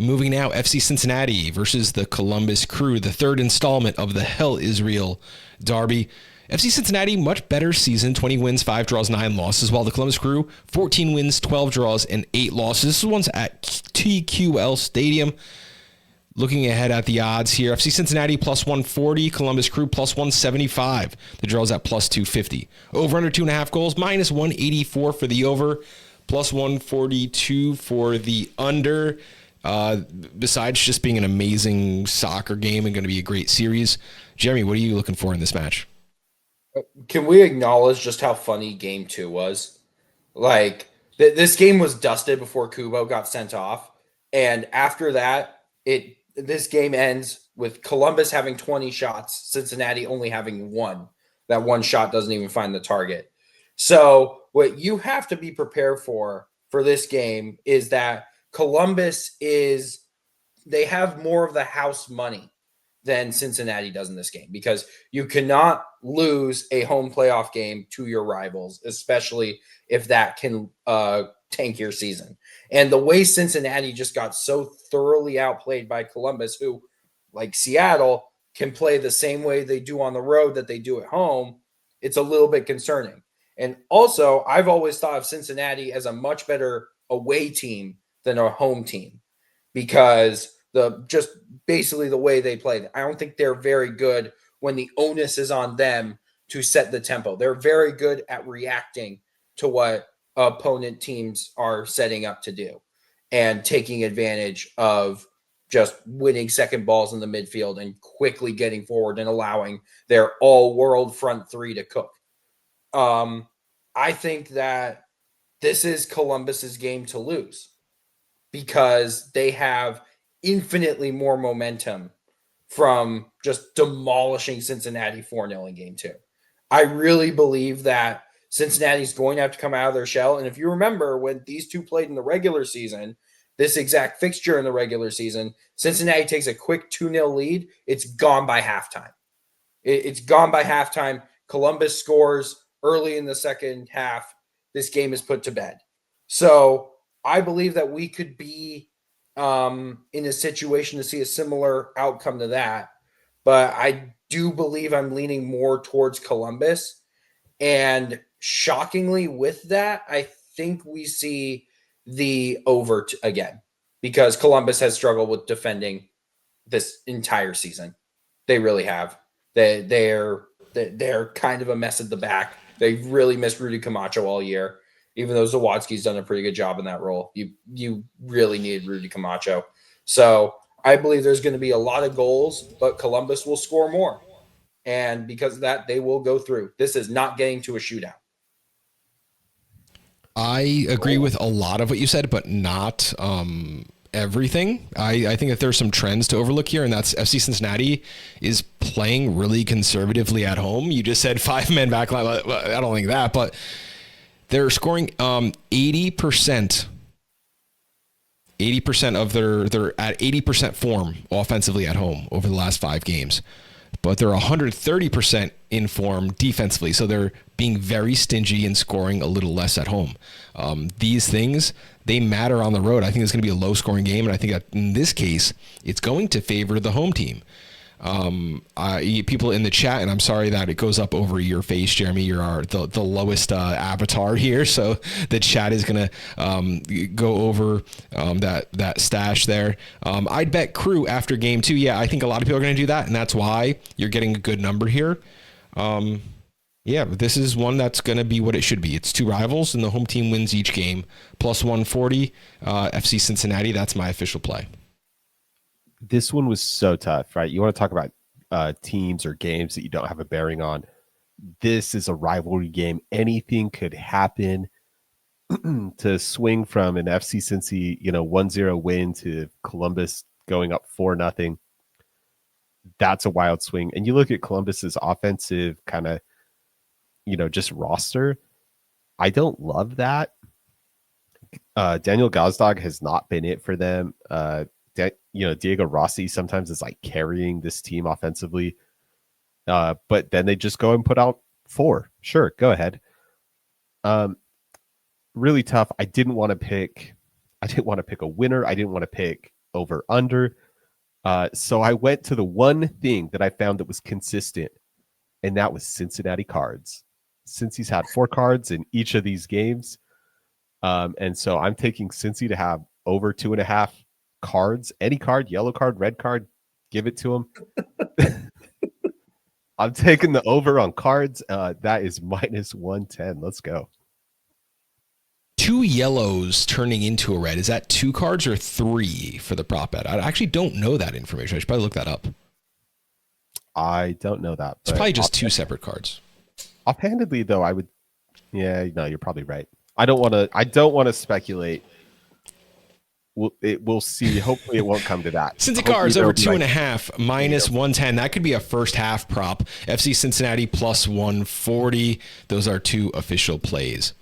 Moving now, FC Cincinnati versus the Columbus Crew, the third installment of the Hell Israel derby. FC Cincinnati, much better season, 20 wins, 5 draws, 9 losses, while the Columbus Crew, 14 wins, 12 draws, and 8 losses. This one's at TQL Stadium. Looking ahead at the odds here, FC Cincinnati plus 140, Columbus Crew plus 175. The draw's at plus 250. Over under 2.5 goals, minus 184 for the over, plus 142 for the under. Besides just being an amazing soccer game and going to be a great series, Jeremy, what are you looking for in this match? Can we acknowledge just how funny game 2 was? Like, this game was dusted before Kubo got sent off. And after that, this game ends with Columbus having 20 shots, Cincinnati only having 1. That one shot doesn't even find the target. So what you have to be prepared for this game is that Columbus they have more of the house money than Cincinnati does in this game, because you cannot lose a home playoff game to your rivals, especially if that can tank your season. And the way Cincinnati just got so thoroughly outplayed by Columbus, who, like Seattle, can play the same way they do on the road that they do at home, it's a little bit concerning. And also, I've always thought of Cincinnati as a much better away team than a home team, because just basically the way they play. I don't think they're very good when the onus is on them to set the tempo. They're very good at reacting to what opponent teams are setting up to do and taking advantage of just winning second balls in the midfield and quickly getting forward and allowing their all-world front three to cook. I think that this is Columbus's game to lose, because they have infinitely more momentum from just demolishing Cincinnati 4-0 in game 2. I really believe that Cincinnati's going to have to come out of their shell. And if you remember when these two played in the regular season, this exact fixture in the regular season, Cincinnati takes a quick 2-0 lead. It's gone by halftime. It's gone by halftime. Columbus scores early in the second half. This game is put to bed. So I believe that we could be in a situation to see a similar outcome to that. But I do believe I'm leaning more towards Columbus. And shockingly with that, I think we see the over again, because Columbus has struggled with defending this entire season. They really have. They're kind of a mess at the back. They've really missed Rudy Camacho all year. Even though Zawadzki's done a pretty good job in that role, you really needed Rudy Camacho. So I believe there's going to be a lot of goals, but Columbus will score more. And because of that, they will go through. This is not getting to a shootout. I agree with a lot of what you said, but not everything. I think that there's some trends to overlook here, and that's FC Cincinnati is playing really conservatively at home. You just said 5-man back line. I don't think that, but they're scoring 80%. 80% of they're at 80% form offensively at home over the last 5 games, but they're 130% in form defensively. So they're being very stingy and scoring a little less at home. These things, they matter on the road. I think it's going to be a low scoring game. And I think that in this case, it's going to favor the home team. People in the chat, and I'm sorry that it goes up over your face, Jeremy. You're the lowest avatar here, so the chat is gonna go over that stash there. I'd bet Crew after game 2. Yeah, I think a lot of people are gonna do that, and that's why you're getting a good number here. Yeah, but this is one that's gonna be what it should be. It's 2 rivals, and the home team wins each game. Plus 140, FC Cincinnati. That's my official play. This one was so tough, right? You want to talk about teams or games that you don't have a bearing on. This is a rivalry game. Anything could happen. To swing from an FC Cincy, 1-0 win to Columbus going up 4-0. That's a wild swing. And you look at Columbus's offensive kind of, just roster. I don't love that. Daniel Gazdag has not been it for them. Diego Rossi sometimes is like carrying this team offensively, but then they just go and put out 4. Sure, go ahead. Really tough. I didn't want to pick a winner. I didn't want to pick over under. So I went to the one thing that I found that was consistent, and that was Cincinnati cards. Cincy's had 4 cards in each of these games. And so I'm taking Cincy to have over 2.5 cards. Any card, yellow card, red card, give it to them. I'm taking the over on cards. That is minus 110. Let's go. 2 yellows turning into a red. Is that 2 cards or 3 for the prop bet? I actually don't know that information. I should probably look that up. I don't know that. It's probably just 2 separate cards. Offhandedly, though, I would. Yeah, no, you're probably right. I don't want to speculate. We'll see. Hopefully, it won't come to that. Cincy cards over 2.5 minus 110. That could be a first half prop. FC Cincinnati plus 140. Those are 2 official plays.